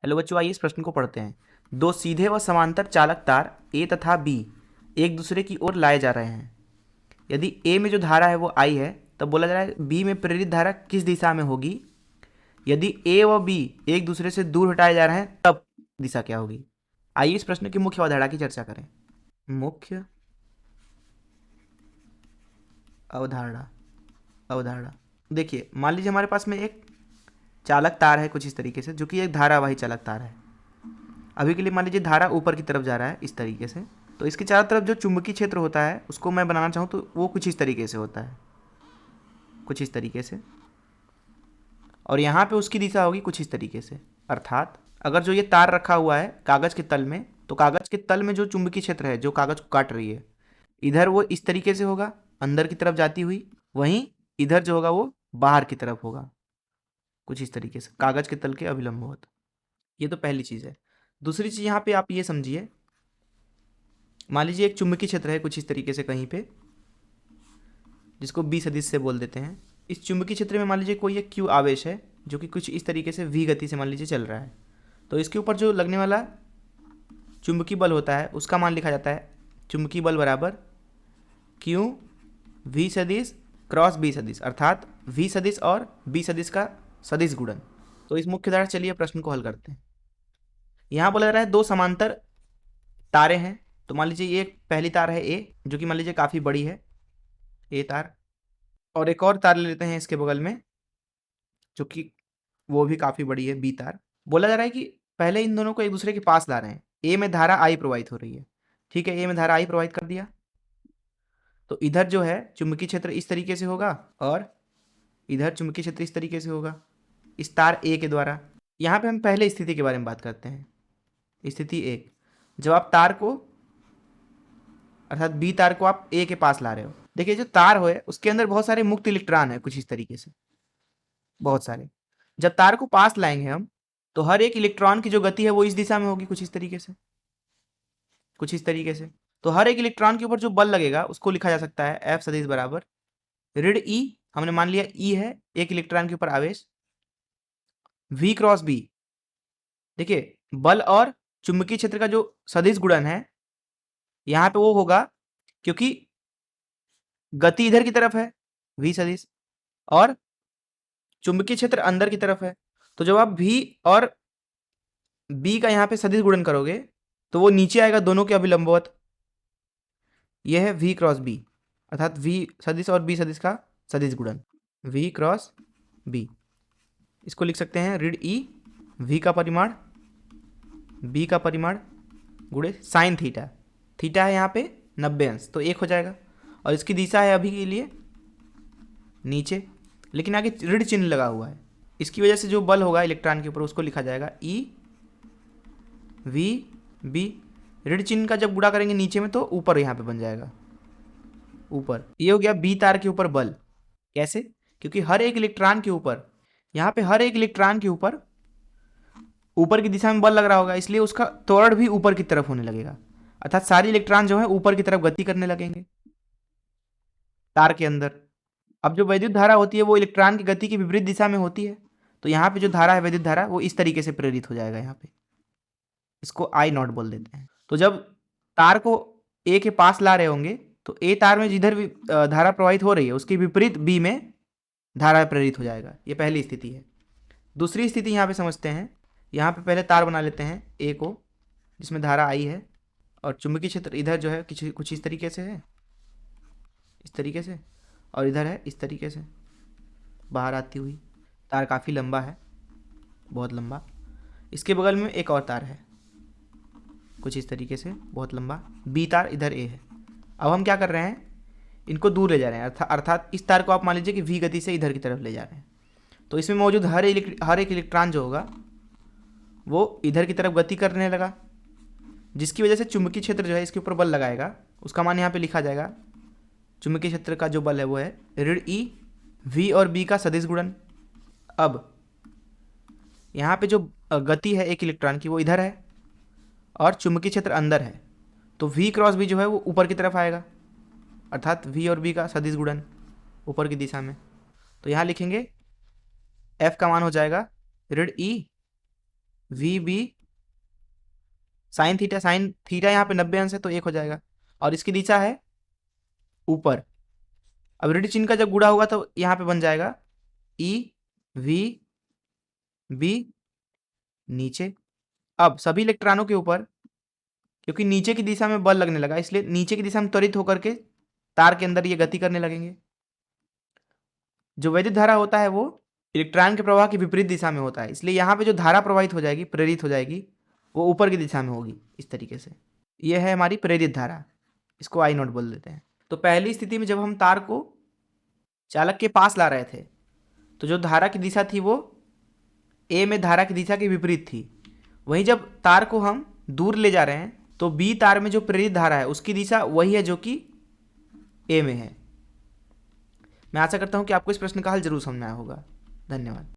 Hello बच्चों, आइए इस प्रश्न को पढ़ते हैं। दो सीधे व समांतर चालक तार ए तथा बी एक दूसरे की ओर लाए जा रहे हैं। यदि ए में जो धारा है वो आई है, तब बोला जा रहा है बी में प्रेरित धारा किस दिशा में होगी। यदि ए व बी एक दूसरे से दूर हटाए जा रहे हैं, तब दिशा क्या होगी। आइए इस प्रश्न की मुख्य अवधारणा की चर्चा करें। मुख्य अवधारणा अवधारणा देखिए, मान लीजिए हमारे पास में एक चालक तार है कुछ इस तरीके से, जो कि एक धारावाही चालक तार है। अभी के लिए मान लीजिए धारा ऊपर की तरफ जा रहा है इस तरीके से, तो इसके चारों तरफ जो चुंबकीय क्षेत्र होता है उसको मैं बनाना चाहूँ तो वो कुछ इस तरीके से होता है, कुछ इस तरीके से। और यहाँ पे उसकी दिशा होगी कुछ इस तरीके से। अर्थात अगर जो ये तार रखा हुआ है कागज़ के तल में, तो कागज़ के तल में जो चुंबकीय क्षेत्र है जो कागज़ को काट रही है, इधर वो इस तरीके से होगा अंदर की तरफ जाती हुई, वहीं इधर जो होगा वो बाहर की तरफ होगा कुछ इस तरीके से, कागज़ के तल के अभिलंबवत। ये तो पहली चीज़ है। दूसरी चीज़ यहाँ पे आप ये समझिए, मान लीजिए एक चुंबकीय क्षेत्र है कुछ इस तरीके से कहीं पे, जिसको बी सदिश से बोल देते हैं। इस चुंबकीय क्षेत्र में मान लीजिए कोई एक क्यू आवेश है जो कि कुछ इस तरीके से वी गति से मान लीजिए चल रहा है, तो इसके ऊपर जो लगने वाला चुंबकीय बल होता है उसका मान लिखा जाता है चुंबकीय बल बराबर क्यू वी सदिश क्रॉस बी सदिश, अर्थात वी सदिश और बी सदिश का सदिश गुणन। तो इस मुख्य धारा चलिए प्रश्न को हल करते हैं। यहाँ बोला जा रहा है दो समांतर तारे हैं, तो मान लीजिए ये पहली तार है ए, जो कि मान लीजिए काफ़ी बड़ी है ए तार, और एक और तार ले लेते हैं इसके बगल में जो कि वो भी काफ़ी बड़ी है बी तार। बोला जा रहा है कि पहले इन दोनों को एक दूसरे के पास ला रहे हैं। ए में धारा आई प्रवाहित हो रही है, ठीक है, ए में धारा आई प्रवाहित कर दिया, तो इधर जो है चुंबकीय क्षेत्र इस तरीके से होगा और इधर चुंबकीय क्षेत्र इस तरीके से होगा इस तार ए के द्वारा। यहाँ पे हम पहले स्थिति के बारे में बात करते हैं। स्थिति एक, जब आप तार को अर्थात बी तार को आप ए के पास ला रहे हो, देखिए जो तार हो है उसके अंदर बहुत सारे मुक्त इलेक्ट्रॉन है कुछ इस तरीके से, बहुत सारे। जब तार को पास लाएंगे हम, तो हर एक इलेक्ट्रॉन की जो गति है वो इस दिशा में होगी कुछ इस तरीके से, कुछ इस तरीके से। तो हर एक इलेक्ट्रॉन के ऊपर जो बल लगेगा उसको लिखा जा सकता है एफ सदिश बराबर ऋण ई, हमने मान लिया ई है एक इलेक्ट्रॉन के ऊपर आवेश, वी क्रॉस बी। देखिए बल और चुंबकीय क्षेत्र का जो सदिश गुणन है यहाँ पे वो होगा, क्योंकि गति इधर की तरफ है वी सदिश और चुंबकीय क्षेत्र अंदर की तरफ है, तो जब आप भी और बी का यहाँ पे सदिश गुणन करोगे तो वो नीचे आएगा दोनों के अभिलंबवत। यह है वी क्रॉस बी, अर्थात वी सदिश और बी सदिश का सदिश गुणन वी क्रॉस बी। इसको लिख सकते हैं ऋण ई वी का परिमाण बी का परिमाण गुणे साइन थीटा। थीटा है यहाँ पे 90 अंश, तो 1 हो जाएगा, और इसकी दिशा है अभी के लिए नीचे, लेकिन आगे ऋण चिन्ह लगा हुआ है। इसकी वजह से जो बल होगा इलेक्ट्रॉन के ऊपर उसको लिखा जाएगा ई वी बी। ऋण चिन्ह का जब गुणा करेंगे नीचे में तो ऊपर यहाँ पे बन जाएगा ऊपर। ये हो गया बी तार के ऊपर बल। कैसे? क्योंकि हर एक इलेक्ट्रॉन के ऊपर, यहाँ पे हर एक इलेक्ट्रॉन के ऊपर ऊपर की दिशा में बल लग रहा होगा, इसलिए उसका त्वरण भी ऊपर की तरफ होने लगेगा, अर्थात सारे इलेक्ट्रॉन जो है ऊपर की तरफ गति करने लगेंगे तार के अंदर। अब जो वैद्युत धारा होती है वो इलेक्ट्रॉन की गति की विपरीत दिशा में होती है, तो यहाँ पे जो धारा है वैद्युत धारा वो इस तरीके से प्रेरित हो जाएगा यहाँ पे, इसको आई नॉट बोल देते हैं। तो जब तार को ए के पास ला रहे होंगे तो ए तार में जिधर भी धारा प्रवाहित हो रही है उसकी विपरीत बी में धारा प्रेरित हो जाएगा। ये पहली स्थिति है। दूसरी स्थिति यहाँ पे समझते हैं। यहाँ पे पहले तार बना लेते हैं ए को, जिसमें धारा आई है और चुंबकीय क्षेत्र इधर जो है कुछ इस तरीके से है, इस तरीके से, और इधर है इस तरीके से बाहर आती हुई। तार काफ़ी लंबा है, बहुत लंबा। इसके बगल में एक और तार है कुछ इस तरीके से, बहुत लंबा, बी तार इधर ए है। अब हम क्या कर रहे हैं, इनको दूर ले जा रहे हैं, अर्थात इस तार को आप मान लीजिए कि वी गति से इधर की तरफ ले जा रहे हैं। तो इसमें मौजूद हर एक इलेक्ट्रॉन जो होगा वो इधर की तरफ गति करने लगा, जिसकी वजह से चुंबकीय क्षेत्र जो है इसके ऊपर बल लगाएगा, उसका मान यहाँ पे लिखा जाएगा। चुंबकीय क्षेत्र का जो बल है वो है ऋण ई वी और बी का सदिश गुणन। अब यहाँ पे जो गति है एक इलेक्ट्रॉन की वो इधर है और चुंबकीय क्षेत्र अंदर है, तो वी क्रॉस बी जो है वो ऊपर की तरफ आएगा, अर्थात वी और बी का सदिश गुणन ऊपर की दिशा में। तो यहाँ लिखेंगे एफ का मान हो जाएगा ऋण E V B sine theta, sine theta यहाँ पे 90 अंश है तो 1 हो जाएगा, और इसकी दिशा है ऊपर। अब ऋण चिन्ह का जब गुणा होगा तो यहाँ पे बन जाएगा ई वी बी नीचे। अब सभी इलेक्ट्रॉनों के ऊपर, क्योंकि नीचे की दिशा में बल लगने लगा, इसलिए नीचे की दिशा में त्वरित होकर के तार के अंदर ये गति करने लगेंगे। जो वैद्युत धारा होता है वो इलेक्ट्रॉन के प्रवाह की विपरीत दिशा में होता है, इसलिए यहाँ पे जो धारा प्रवाहित हो जाएगी, प्रेरित हो जाएगी, वो ऊपर की दिशा में होगी इस तरीके से। ये है हमारी प्रेरित धारा, इसको आई नॉट बोल देते हैं। तो पहली स्थिति में जब हम तार को चालक के पास ला रहे थे तो जो धारा की दिशा थी वो ए में धारा की दिशा के विपरीत थी। वहीं जब तार को हम दूर ले जा रहे हैं तो बी तार में जो प्रेरित धारा है उसकी दिशा वही है जो कि ए में है। मैं आशा करता हूं कि आपको इस प्रश्न का हल जरूर समझ में आया होगा। धन्यवाद।